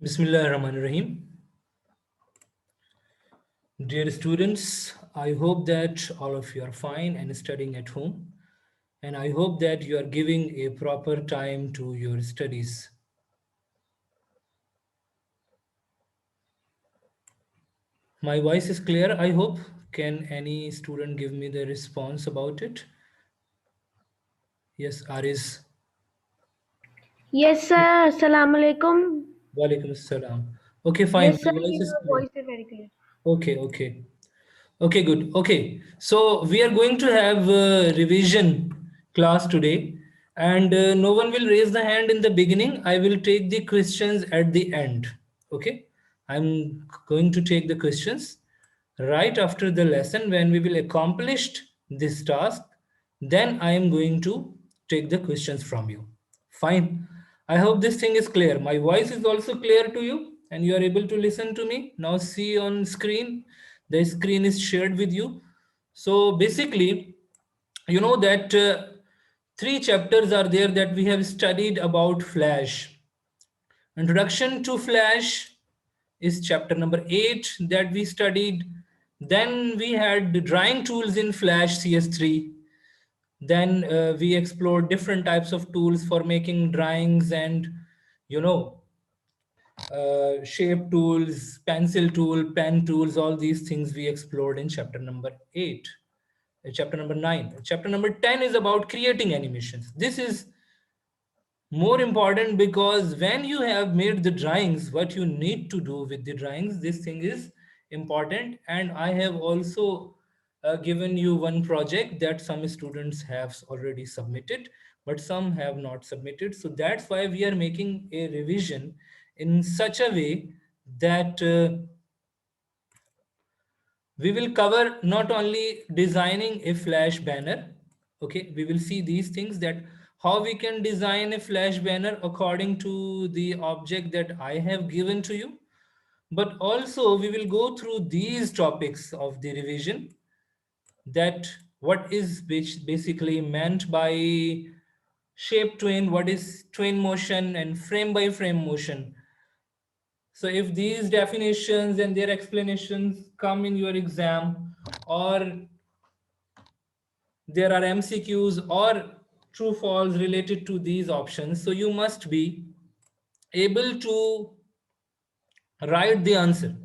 Bismillahirrahmanirrahim. Dear students, I hope that all of you are fine and studying at home. And I hope that you are giving a proper time to your studies. My voice is clear, I hope. Can any student give me the response about it? Yes, Aris. Yes, sir. Assalamu alaikum. Walaikum assalam. Okay, fine. Yes, My sir. voice is Your clear. voice is very clear. Okay. Okay, good. Okay, so we are going to have a revision class today, and no one will raise the hand in the beginning. I will take the questions at the end. Okay, I'm going to take the questions right after the lesson when we will accomplish this task. Then I am going to take the questions from you. Fine. I hope this thing is clear. My voice is also clear to you and you are able to listen to me. Now see on screen. The screen is shared with you. So basically, you know that three chapters are there that we have studied about Flash. Introduction to Flash is chapter number 8 that we studied. Then we had the drawing tools in Flash CS3. Then we explored different types of tools for making drawings and you know shape tools, pencil tool, pen tools, all these things we explored in chapter number 8. Chapter number 9. Chapter number 10 is about creating animations. This is more important because when you have made the drawings, what you need to do with the drawings, this thing is important. And I have also given you one project that some students have already submitted, but some have not submitted. So that's why we are making a revision in such a way that we will cover not only designing a flash banner. Okay, we will see these things, that how we can design a flash banner according to the object that I have given to you, but also we will go through these topics of the revision, that what is basically meant by shape twin, what is twin motion and frame by frame motion. So if these definitions and their explanations come in your exam, or there are MCQs or true false related to these options, so you must be able to write the answer.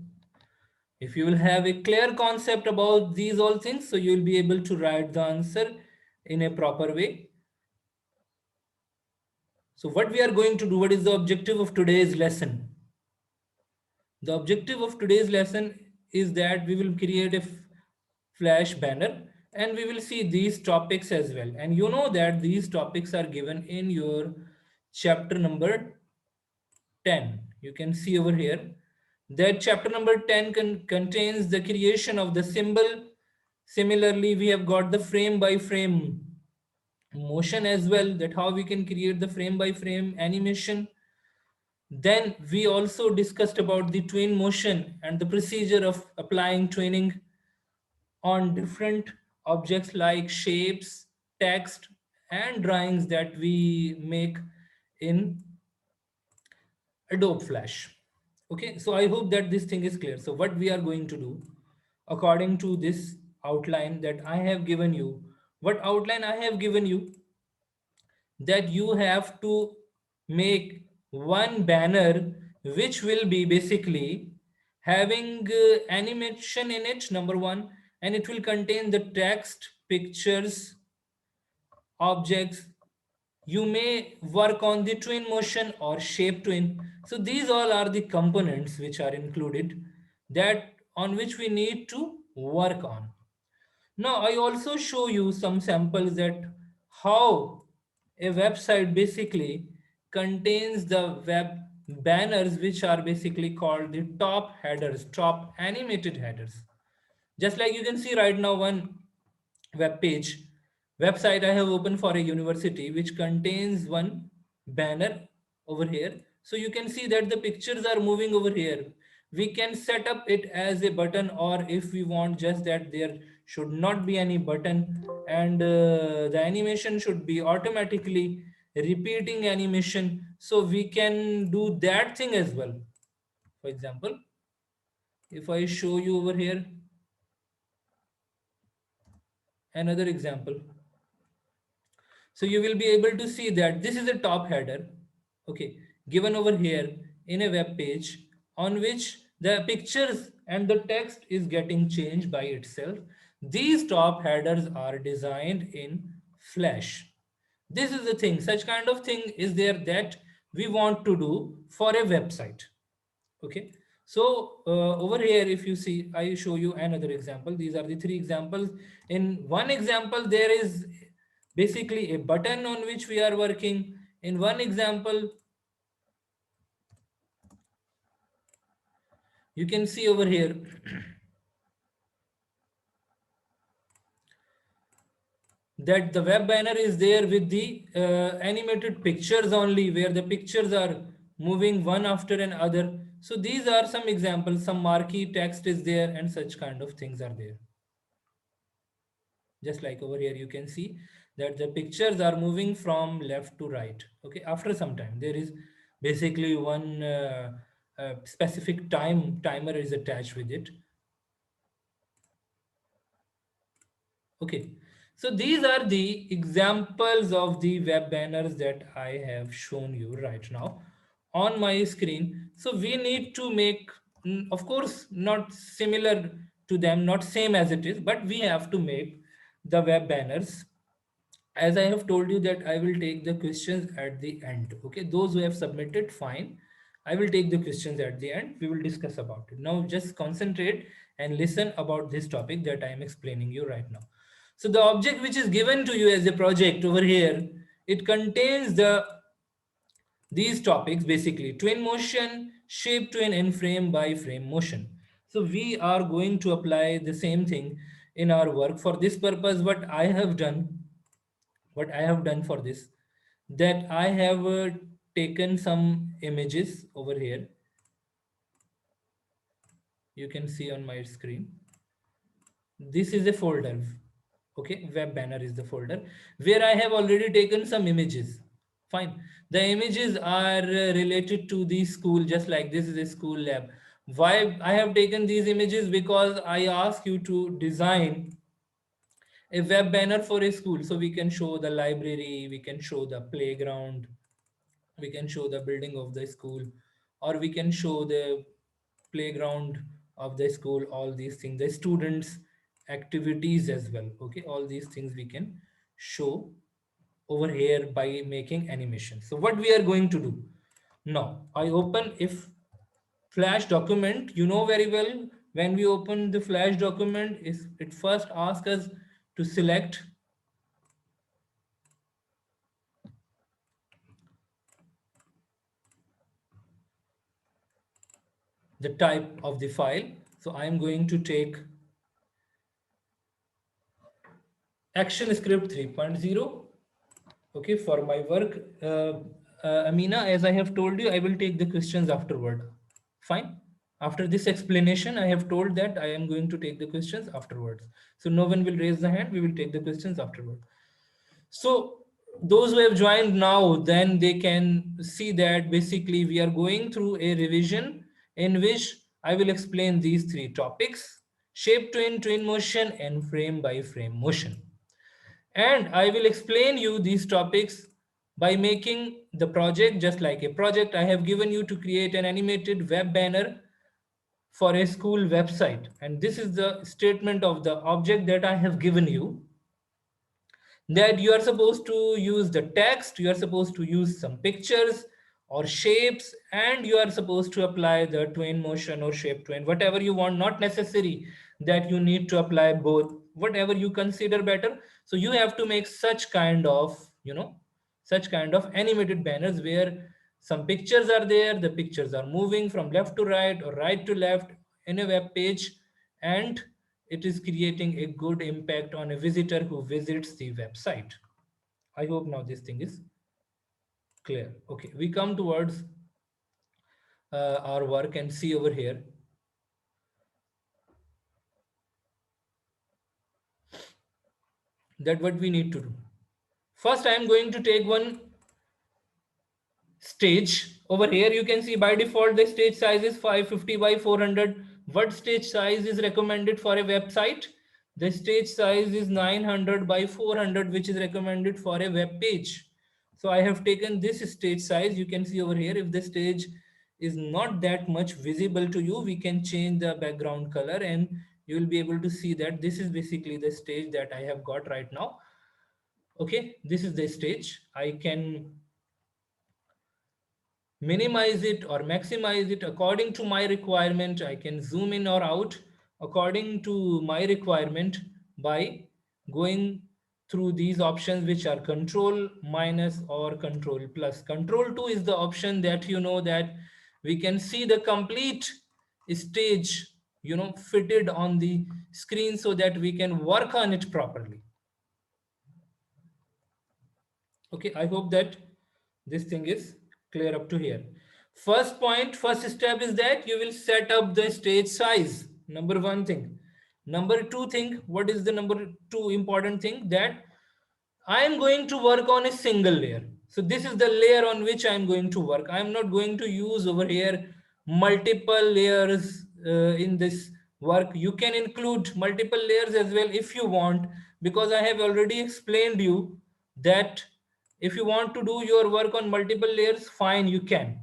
If you will have a clear concept about these all things, so you will be able to write the answer in a proper way. So what we are going to do, what is the objective of today's lesson? The objective of today's lesson is that we will create a flash banner and we will see these topics as well. And you know that these topics are given in your chapter number 10. You can see over here that chapter number 10 contains the creation of the symbol. Similarly, we have got the frame by frame motion as well, that how we can create the frame by frame animation. Then we also discussed about the twin motion and the procedure of applying twinning on different objects like shapes, text, and drawings that we make in Adobe Flash. Okay, so I hope that this thing is clear. So what we are going to do, according to this outline that I have given you, what outline I have given you, that you have to make one banner which will be basically having animation in it, number one, and it will contain the text, pictures, objects. You may work on the twin motion or shape twin. So these all are the components which are included, that on which we need to work on. Now I also show you some samples that how a website basically contains the web banners, which are basically called the top headers, top animated headers. Just like you can see right now, one web page website I have opened for a university which contains one banner over here. So you can see that the pictures are moving over here. We can set up it as a button, or if we want just that there should not be any button, and the animation should be automatically repeating animation, so we can do that thing as well. For example, if I show you over here another example, so you will be able to see that this is a top header, okay, given over here in a web page on which the pictures and the text is getting changed by itself. These top headers are designed in Flash. This is the thing, such kind of thing is there that we want to do for a website. Okay, so over here, if you see, I show you another example. These are the three examples. In one example, there is basically a button on which we are working. In one example, you can see over here that the web banner is there with the animated pictures only, where the pictures are moving one after another. So these are some examples, some marquee text is there, and such kind of things are there. Just like over here, you can see that the pictures are moving from left to right. Okay, after some time, there is basically one specific timer is attached with it. Okay, so these are the examples of the web banners that I have shown you right now on my screen. So we need to make, of course, not similar to them, not same as it is, but we have to make the web banners. As I have told you that I will take the questions at the end. Okay, those who have submitted, fine. I will take the questions at the end. We will discuss about it. Now just concentrate and listen about this topic that I am explaining you right now. So the object which is given to you as a project over here, it contains these topics basically: twin motion, shape twin, and frame by frame motion. So we are going to apply the same thing in our work. For this purpose, what I have done for this, that I have taken some images over here. You can see on my screen. This is a folder. Okay, web banner is the folder where I have already taken some images. Fine. The images are related to the school, just like this is a school lab. Why I have taken these images? Because I ask you to design a web banner for a school, so we can show the library, we can show the playground, we can show the building of the school, or we can show the playground of the school, all these things, the students activities as well. Okay, all these things we can show over here by making animation. So what we are going to do now, I open if Flash document. You know very well, when we open the Flash document, is it first asks us to select the type of the file. So I am going to take ActionScript 3.0. Okay, for my work. Amina, as I have told you, I will take the questions afterward. Fine. After this explanation, I have told that I am going to take the questions afterwards. So no one will raise the hand. We will take the questions afterward. So those who have joined now, then they can see that basically we are going through a revision in which I will explain these three topics: shape twin, twin motion, and frame by frame motion. And I will explain you these topics by making the project just like a project. I have given you to create an animated web banner for a school website. And this is the statement of the object that I have given you, that you are supposed to use the text, you are supposed to use some pictures or shapes, and you are supposed to apply the twin motion or shape twin, whatever you want. Not necessary that you need to apply both, whatever you consider better. So you have to make such kind of, such kind of animated banners where some pictures are there, the pictures are moving from left to right or right to left in a web page, and it is creating a good impact on a visitor who visits the website. I hope now this thing is clear. Okay, we come towards our work and see over here that what we need to do. First, I am going to take one stage. Over here you can see by default the stage size is 550 by 400. What stage size is recommended for a website? The stage size is 900 by 400, which is recommended for a web page. So I have taken this stage size. You can see over here, if the stage is not that much visible to you, we can change the background color and you will be able to see that this is basically the stage that I have got right now. Okay, this is the stage. I can minimize it or maximize it according to my requirement. I can zoom in or out according to my requirement by going through these options, which are control minus or control plus. Control 2 is the option that you know that we can see the complete stage, you know, fitted on the screen so that we can work on it properly. Okay, I hope that this thing is clear up to here. First point, first step is that you will set up the stage size. Number one thing. Number two thing, what is the number two important thing? That I am going to work on a single layer. So this is the layer on which I am going to work. I am not going to use over here multiple layers in this work. You can include multiple layers as well if you want, because I have already explained you that if you want to do your work on multiple layers, fine, you can.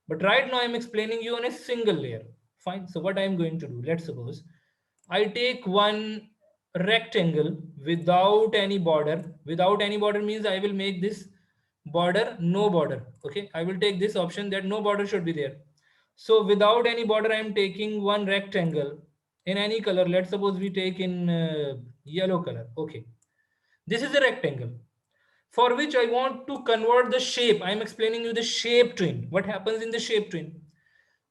But right now I'm explaining you on a single layer. Fine. So what I'm going to do, let's suppose I take one rectangle without any border. Without any border means I will make this border no border. Okay, I will take this option that no border should be there. So without any border, I am taking one rectangle in any color. Let's suppose we take in yellow color. Okay, this is a rectangle for which I want to convert the shape. I'm explaining you the shape twin. What happens in the shape twin?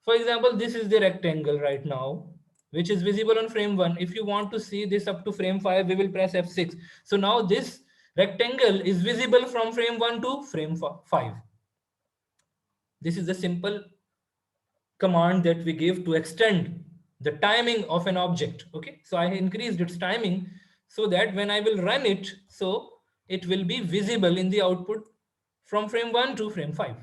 For example, this is the rectangle right now, which is visible on frame 1. If you want to see this up to frame 5, we will press F6. So now this rectangle is visible from frame 1 to frame 5. This is the simple command that we give to extend the timing of an object. Okay, so I increased its timing so that when I will run it, so it will be visible in the output from frame 1 to frame 5.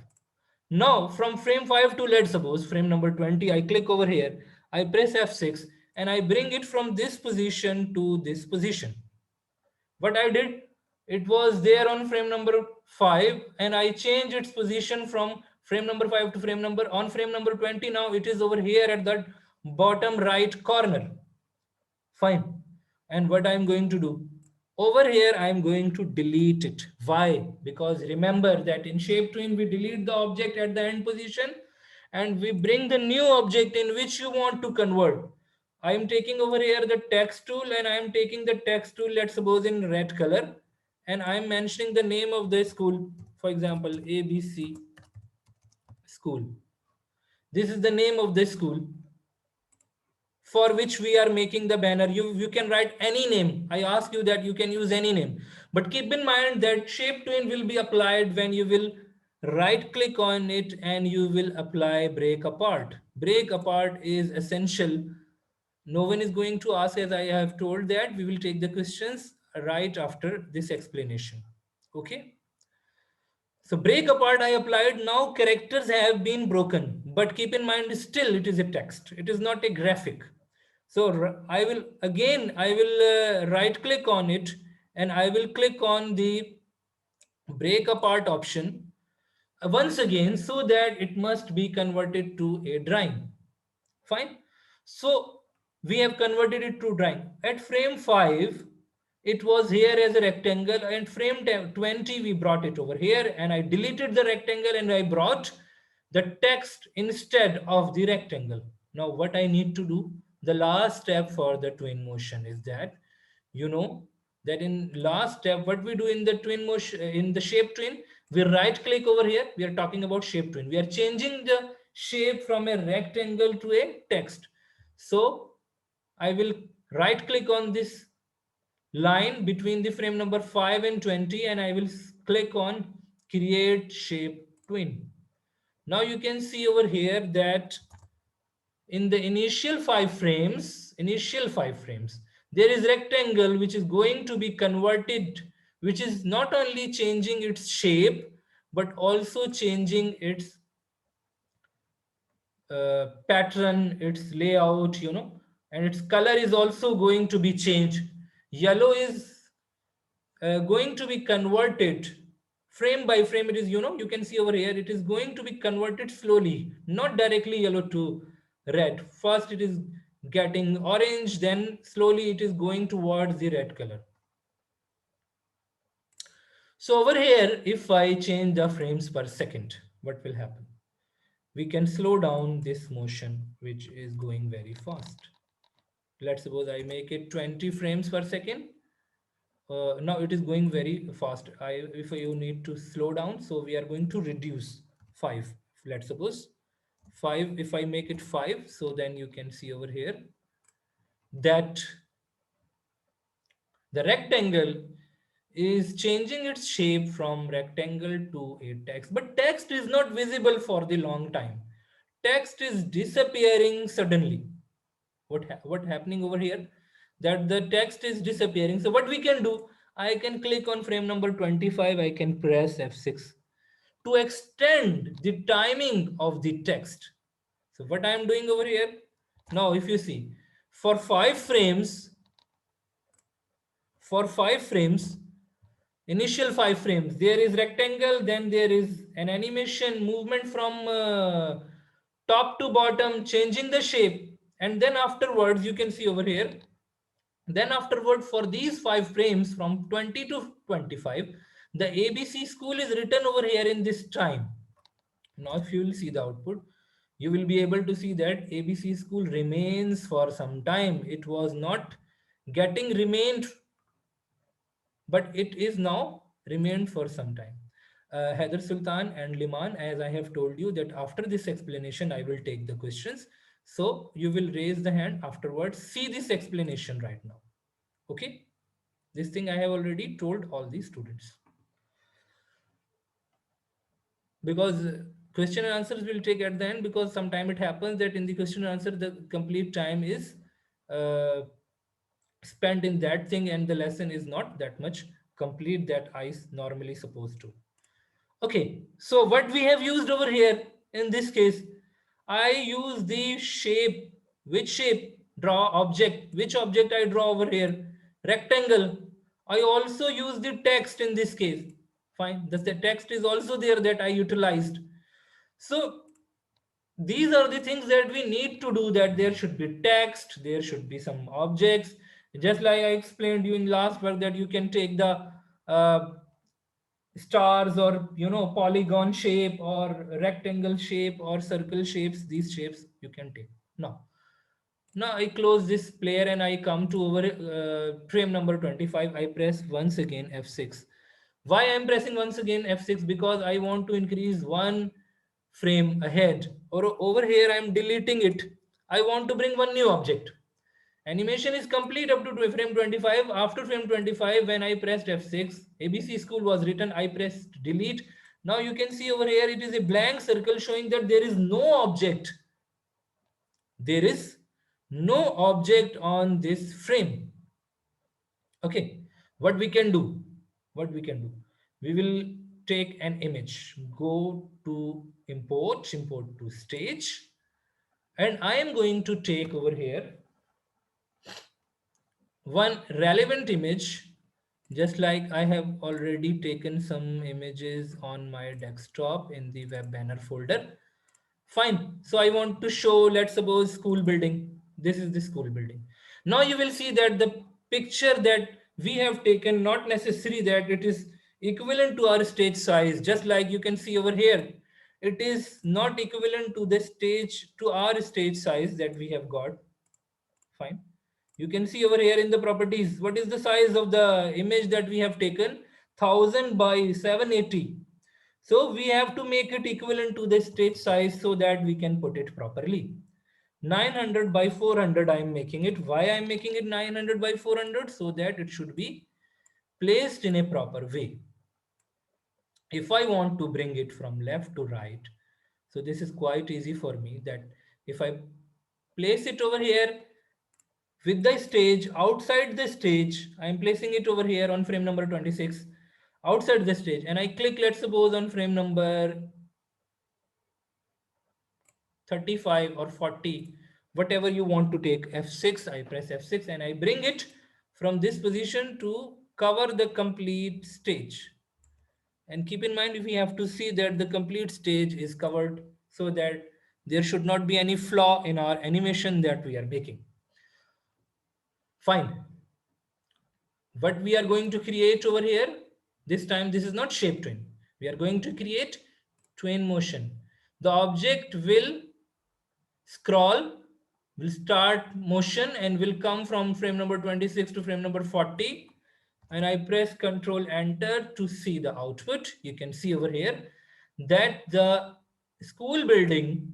Now from frame 5 to, let's suppose, frame number 20, I click over here, I press F6 and I bring it from this position to this position. What I did, it was there on frame number 5 and I changed its position from frame number 5 to frame number, on frame number 20. Now it is over here at the bottom right corner. Fine. And what I'm going to do, over here I'm going to delete it. Why? Because remember that in shape twin we delete the object at the end position and we bring the new object in which you want to convert. I am taking over here the text tool and I am taking the text tool, let's suppose, in red color, and I am mentioning the name of the school, for example ABC school. This is the name of the school for which we are making the banner. You can write any name. I ask you that you can use any name, but keep in mind that shape twin will be applied when you will right click on it and you will apply break apart. Break apart is essential. No one is going to ask, as I have told, that we will take the questions right after this explanation. Okay, so break apart I applied. Now characters have been broken, but keep in mind still it is a text, it is not a graphic. So I will again, I will right click on it and I will click on the break apart option once again, so that it must be converted to a drawing. Fine. So we have converted it to drawing. At frame 5, it was here as a rectangle, and frame 20 we brought it over here, and I deleted the rectangle and I brought the text instead of the rectangle. Now what I need to do, the last step for the twin motion is that, you know, that in last step what we do in the twin motion, in the shape twin, we right click over here. We are talking about shape twin. We are changing the shape from a rectangle to a text. So I will right click on this line between the frame number 5 and 20 and I will click on create shape twin. Now you can see over here that in the initial five frames, there is rectangle which is going to be converted, which is not only changing its shape, but also changing its pattern, its layout, and its color is also going to be changed. Yellow is going to be converted frame by frame. It is, you can see over here, it is going to be converted slowly, not directly yellow to red. First it is getting orange, then slowly it is going towards the red color. So over here, if I change the frames per second, what will happen? We can slow down this motion, which is going very fast. Let's suppose I make it 20 frames per second. Now it is going very fast. If you need to slow down, so we are going to reduce 5. Let's suppose 5. If I make it 5, so then you can see over here that the rectangle is changing its shape from rectangle to a text, but text is not visible for the long time. Text is disappearing suddenly. What happening over here, that the text is disappearing. So what we can do, I can click on frame number 25, I can press F6 to extend the timing of the text. So what I am doing over here now, if you see, for 5 frames, initial 5 frames, there is rectangle, then there is an animation movement from top to bottom, changing the shape, and then afterwards you can see over here, then afterward for these 5 frames from 20 to 25, the ABC school is written over here in this time. Now if you will see the output, you will be able to see that ABC school remains for some time. It was not getting remained, but it is now remained for some time. Heather Sultan and Liman, as I have told you that after this explanation, I will take the questions. So you will raise the hand afterwards. See this explanation right now. Okay. This thing I have already told all the students. Because question and answers will take at the end, because sometime it happens that in the question and answer, the complete time is uh, spent in that thing and the lesson is not that much complete that I normally supposed to. Okay, so what we have used over here in this case, I use the shape. Which shape? Draw object. Which object I draw over here? Rectangle. I also use the text in this case. Fine. The text is also there that I utilized. So these are the things that we need to do, that there should be text, there should be some objects. Just like I explained you in last work that you can take the uh, stars or polygon shape or rectangle shape or circle shapes. These shapes you can take. Now I close this player and I come to over frame number 25. I press once again F6. Why I'm pressing once again F6? Because I want to increase one frame ahead, or over here I'm deleting it. I want to bring one new object. Animation is complete up to frame 25. After frame 25, when I pressed F6, ABC school was written. I pressed delete. Now you can see over here, it is a blank circle showing that there is no object. There is no object on this frame. Okay, what we can do? What we can do? We will take an image. Go to import to stage. And I am going to take over here one relevant image, just like I have already taken some images on my desktop in the web banner folder. Fine. So I want to show, let's suppose, school building. This is the school building. Now you will see that the picture that we have taken, not necessary that it is equivalent to our stage size. Just like you can see over here, it is not equivalent to the stage, to our stage size that we have got. Fine. You can see over here in the properties, what is the size of the image that we have taken? 1000 by 780. So we have to make it equivalent to the stage size so that we can put it properly. 900 by 400 I am making it. Why I am making it 900 by 400? So that it should be placed in a proper way. If I want to bring it from left to right, so this is quite easy for me, that if I place it over here with the stage, outside the stage, I am placing it over here on frame number 26. outside the stage, and I click, let's suppose, on frame number 35 or 40, whatever you want to take, F6, I press F6 and I bring it from this position to cover the complete stage. And keep in mind, if we have to see that the complete stage is covered so that there should not be any flaw in our animation that we are making. Fine. What we are going to create over here, this time this is not shape twin. We are going to create twin motion. The object will scroll, will start motion and will come from frame number 26 to frame number 40. And I press Control Enter to see the output. You can see over here that the school building,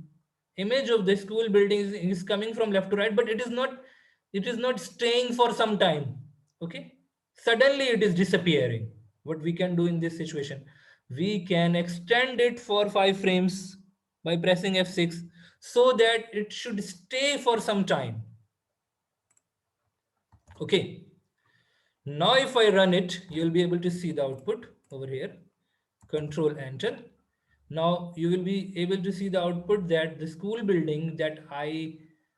image of the school building is coming from left to right, but it is not staying for some time. Okay, suddenly it is disappearing. What we can do in this situation, we can extend it for 5 frames by pressing F6 so that it should stay for some time. Okay, now if I run it, you'll be able to see the output over here. Control Enter. Now you will be able to see the output that the school building that I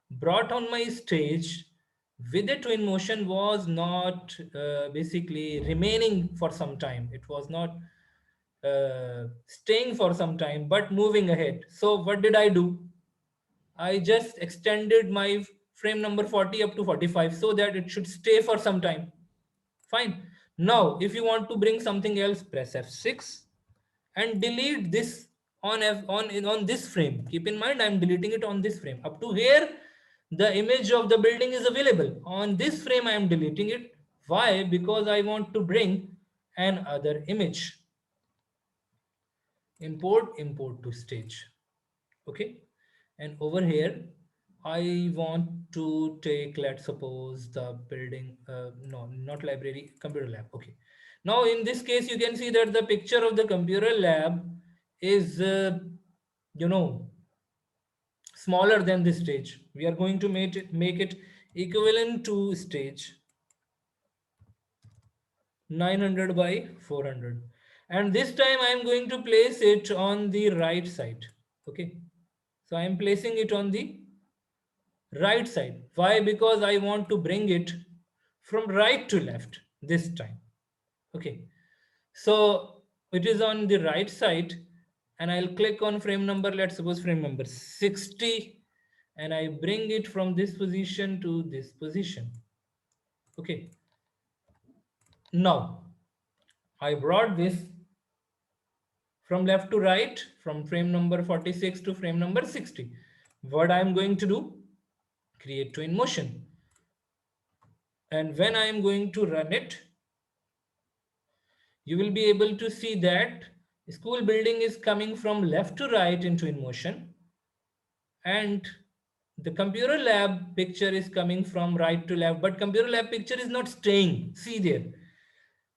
brought on my stage with the twin motion was not basically remaining for some time. It was not staying for some time, but moving ahead. So what did I do? I just extended my frame number 40 up to 45 so that it should stay for some time. Fine. Now, if you want to bring something else, press F6 and delete this on this frame. Keep in mind, I'm deleting it on this frame. Up to here, the image of the building is available. On this frame, I am deleting it. Why? Because I want to bring another image. Import to stage. Okay. And over here, I want to take, let's suppose, the building, no, not library, computer lab. Okay. Now, in this case, you can see that the picture of the computer lab is, smaller than this stage. We are going to make it equivalent to stage 900 by 400. And this time I am going to place it on the right side. Okay. So I am placing it on the right side. Why? Because I want to bring it from right to left this time. Okay, so it is on the right side and I'll click on frame number, let's suppose frame number 60, and I bring it from this position to this position. Okay, now I brought this from left to right, from frame number 46 to frame number 60. What I'm going to do, create twin motion. And when I am going to run it, you will be able to see that school building is coming from left to right in twin motion, and the computer lab picture is coming from right to left, but computer lab picture is not staying. See there,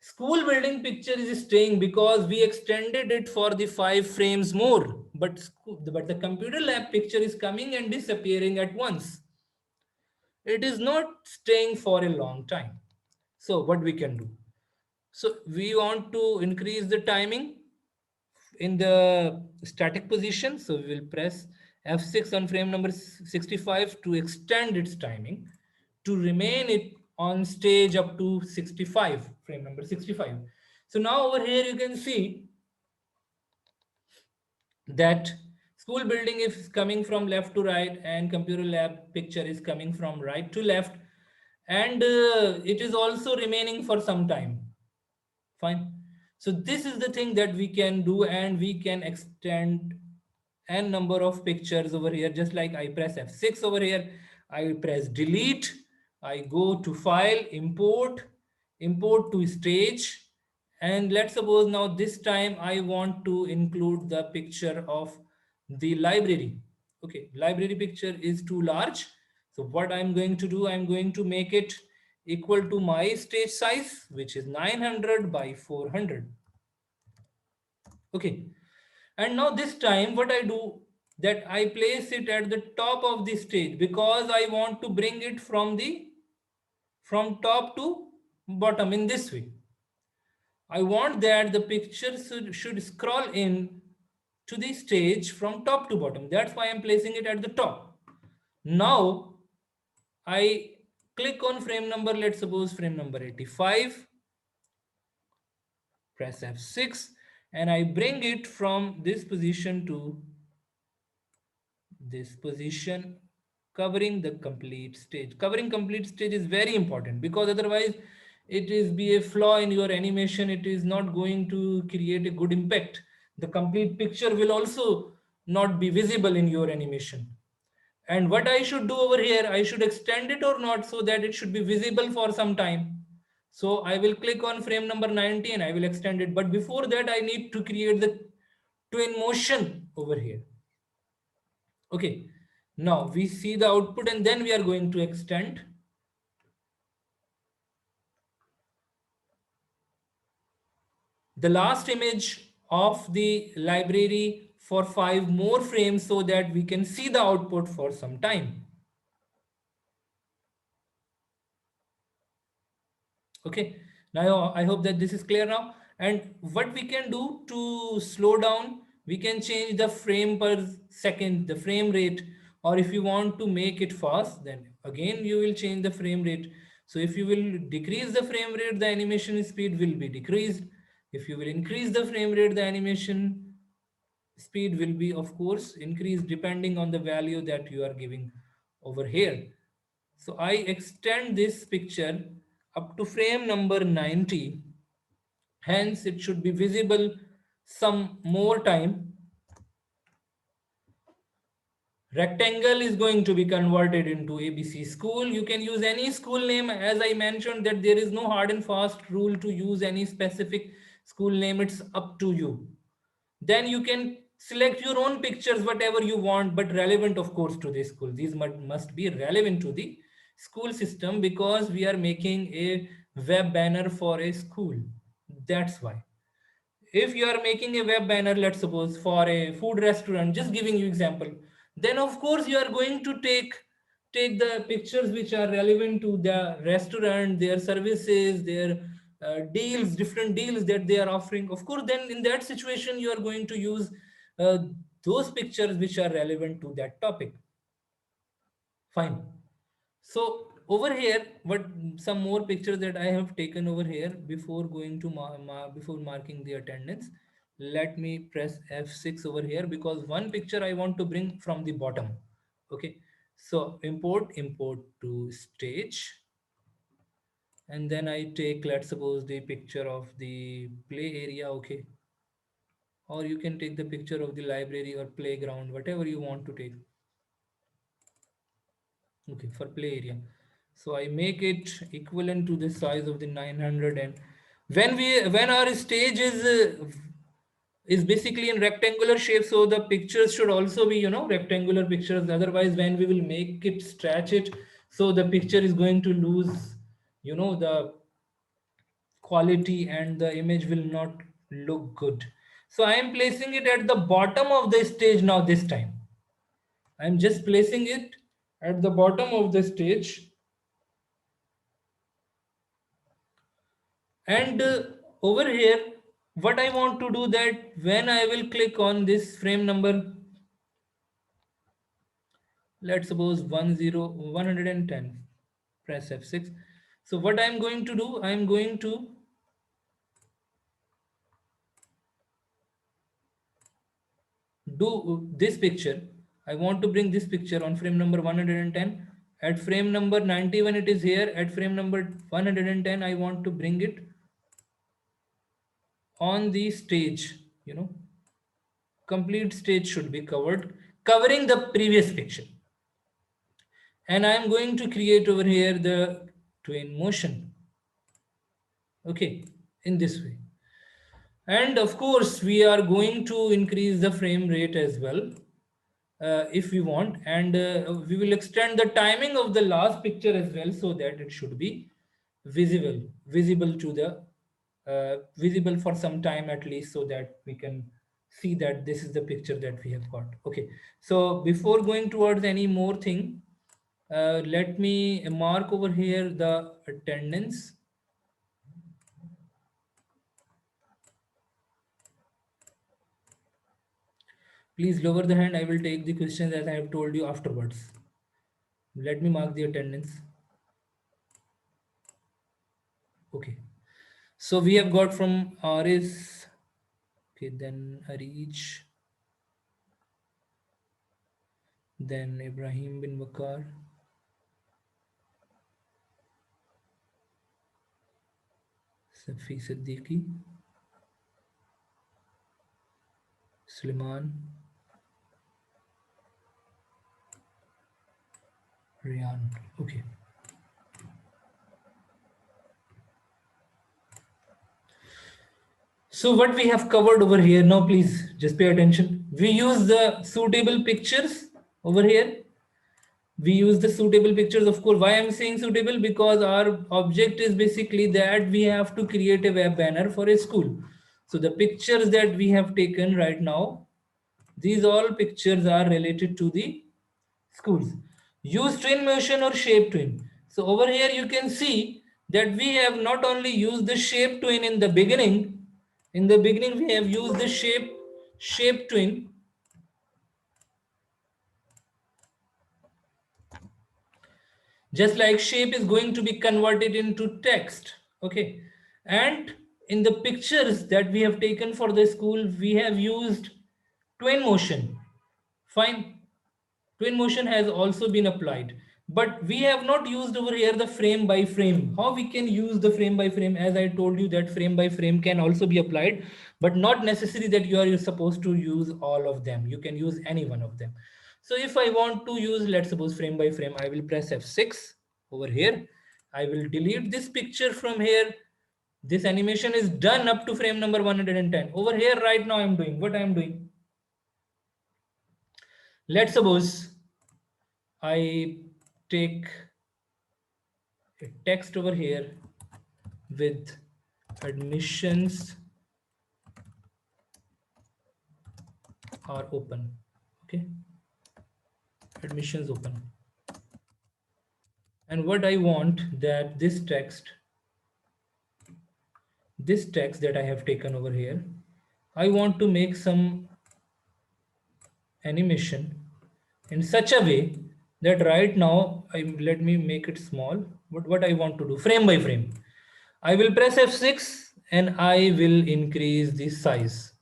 school building picture is staying because we extended it for the 5 frames more, but the computer lab picture is coming and disappearing at once. It is not staying for a long time. So what we can do, so we want to increase the timing in the static position. So we will press F6 on frame number 65 to extend its timing to remain it on stage up to 65, frame number 65. So now over here you can see that school building is coming from left to right and computer lab picture is coming from right to left, and it is also remaining for some time. Fine. So this is the thing that we can do, and we can extend n number of pictures over here. Just like I press F6 over here, I press delete, I go to file, import to stage. And let's suppose now this time I want to include the picture of the library. Okay, library picture is too large. So what I'm going to do, I'm going to make it equal to my stage size, which is 900 by 400. Okay, and now this time what I do, that I place it at the top of the stage because I want to bring it from top to bottom in this way. I want that the picture should scroll in to the stage from top to bottom. That's why I'm placing it at the top. Now I click on frame number, let's suppose frame number 85, press F6, and I bring it from this position to this position, covering the complete stage. Covering complete stage is very important, because otherwise it is be a flaw in your animation. It is not going to create a good impact. The complete picture will also not be visible in your animation. And what I should do over here, I should extend it or not, so that it should be visible for some time. So I will click on frame number 90 and I will extend it. But before that, I need to create the twin motion over here. Okay, now we see the output, and then we are going to extend. The last image of the library for 5 more frames, so that we can see the output for some time. Okay, now I hope that this is clear now. And what we can do to slow down, we can change the frame per second, the frame rate, or if you want to make it fast, then again you will change the frame rate. So if you will decrease the frame rate, the animation speed will be decreased. If you will increase the frame rate, the animation speed will be, of course, increased depending on the value that you are giving over here. So I extend this picture up to frame number 90. Hence, it should be visible some more time. Rectangle is going to be converted into ABC school. You can use any school name. As I mentioned, that there is no hard and fast rule to use any specific school name. It's up to you. Then you can select your own pictures, whatever you want, but relevant, of course, to the school. These must be relevant to the school system, because we are making a web banner for a school. That's why. If you are making a web banner, let's suppose for a food restaurant, just giving you example, then of course you are going to take the pictures which are relevant to the restaurant, their services, their deals, different deals that they are offering. Of course, then in that situation you are going to use uh, those pictures which are relevant to that topic. Fine. So over here, what some more pictures that I have taken over here before going to before marking the attendance. Let me press F6 over here, because one picture I want to bring from the bottom. Okay, so import to stage, and then I take, let's suppose, the picture of the play area. Okay, or you can take the picture of the library or playground, whatever you want to take. Okay, for play area. So I make it equivalent to the size of the 900. And when our stage is basically in rectangular shape, so the pictures should also be, rectangular pictures. Otherwise, when we will make it, stretch it, so the picture is going to lose, the quality, and the image will not look good. So I am placing it at the bottom of the stage now. This time I'm just placing it at the bottom of the stage. And over here, what I want to do, that when I will click on this frame number, let's suppose 110, press F6. So what I'm going to do, I'm going to do this picture. I want to bring this picture on frame number 110. At frame number 91, it is here. At frame number 110, I want to bring it on the stage. Complete stage should be covered, covering the previous picture. And I'm going to create over here the twin motion. Okay, in this way. And of course, we are going to increase the frame rate as well, if we want. And we will extend the timing of the last picture as well, so that it should be visible to the visible for some time at least, so that we can see that this is the picture that we have got. Okay, so before going towards any more thing, let me mark over here the attendance. Please lower the hand. I will take the questions as I have told you afterwards. Let me mark the attendance. Okay. So we have got from Aris. Okay, then Arij. Then Ibrahim bin Bakar. Safi Siddiqui. Suleiman. Rian. Okay. So what we have covered over here, now please just pay attention. We use the suitable pictures over here. We use the suitable pictures, of course. Why I'm saying suitable? Because our object is basically that we have to create a web banner for a school. So the pictures that we have taken right now, these all pictures are related to the schools. Use twin motion or shape twin. So over here you can see that we have not only used the shape twin in the beginning. In the beginning we have used the shape twin. Just like shape is going to be converted into text. Okay. And in the pictures that we have taken for the school, we have used twin motion. Fine. Twin motion has also been applied, but we have not used over here the frame by frame. How we can use the frame by frame? As I told you that frame by frame can also be applied, but not necessary that you're supposed to use all of them. You can use any one of them. So if I want to use, let's suppose frame by frame, I will press F6 over here. I will delete this picture from here. This animation is done up to frame number 110. Over here right now I'm doing what I'm doing. Let's suppose I take a text over here with admissions are open. Okay, admissions open. And what I want that this text that I have taken over here, I want to make some animation in such a way that right now let me make it small. What I want to do, frame by frame, I will press F6 and I will increase the size.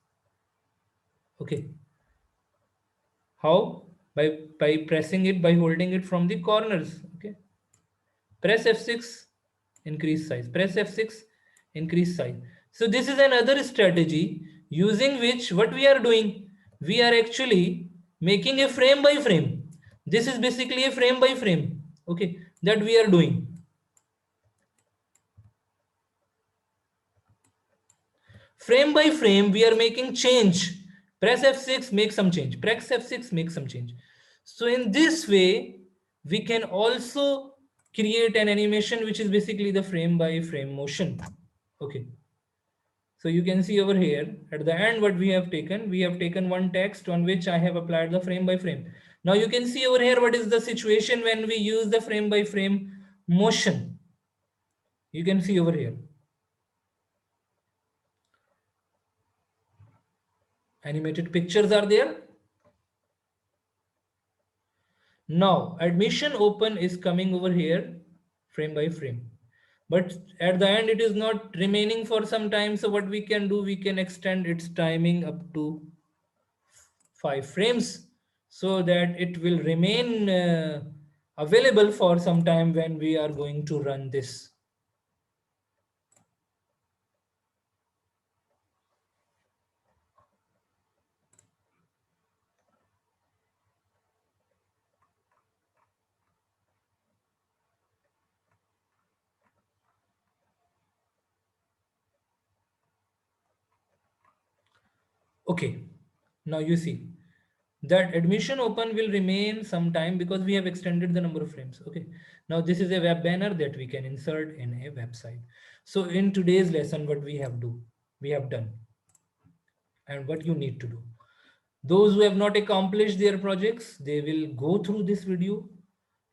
Okay. How? By pressing it, by holding it from the corners. Okay. Press F6, increase size. Press F6, increase size. So this is another strategy using which what we are doing, we are actually making a frame by frame. This is basically a frame by frame. Okay, that we are doing. Frame by frame, we are making change. Press F6, make some change. Press F6, make some change. So in this way, we can also create an animation which is basically the frame by frame motion. Okay. So you can see over here at the end what we have taken one text on which I have applied the frame by frame. Now you can see over here what is the situation when we use the frame by frame motion. You can see over here. Animated pictures are there. Now admission open is coming over here frame by frame, but at the end it is not remaining for some time. So what we can do, we can extend its timing up to 5 frames so that it will remain available for some time when we are going to run this. Okay, now you see that admission open will remain some time because we have extended the number of frames. Okay, now this is a web banner that we can insert in a website. So in today's lesson, what we have done and what you need to do. Those who have not accomplished their projects, they will go through this video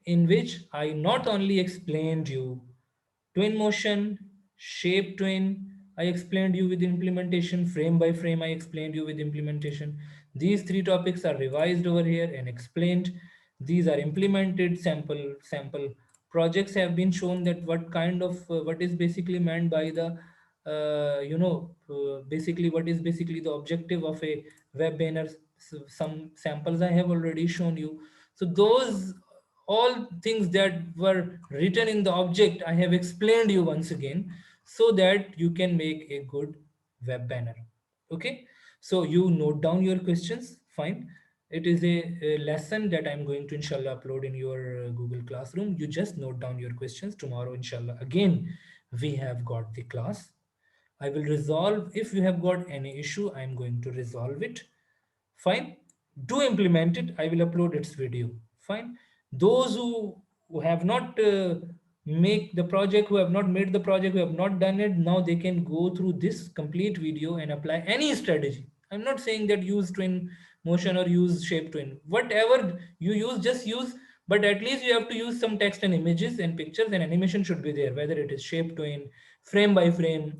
in which I not only explained you twin motion, shape twin, I explained you with implementation, frame by frame I explained you with implementation. These three topics are revised over here and explained. These are implemented. Sample projects have been shown that what kind of what is basically meant by the basically what is basically the objective of a web banner. Some samples I have already shown you. So those all things that were written in the object I have explained you once again, so that you can make a good web banner. Okay, so you note down your questions. Fine, it is a lesson that I'm going to inshallah upload in your Google Classroom. You just note down your questions. Tomorrow inshallah again we have got the class. I will resolve. If you have got any issue, I'm going to resolve it. Fine, do implement it. I will upload its video. Fine, those who have not make the project, who have not made the project, who have not done it, now they can go through this complete video and apply any strategy. I'm not saying that use twin motion or use shape twin, whatever you use, just use. But at least you have to use some text and images and pictures, and animation should be there, whether it is shape twin, frame by frame,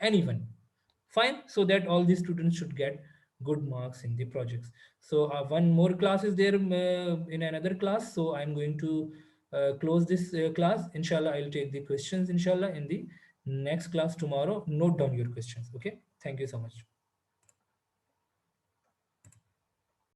anyone. Fine, so that all the students should get good marks in the projects. So one more class is there in another class, so I'm going to close this class. Inshallah I'll take the questions inshallah in the next class tomorrow. Note down your questions. Okay, thank you so much.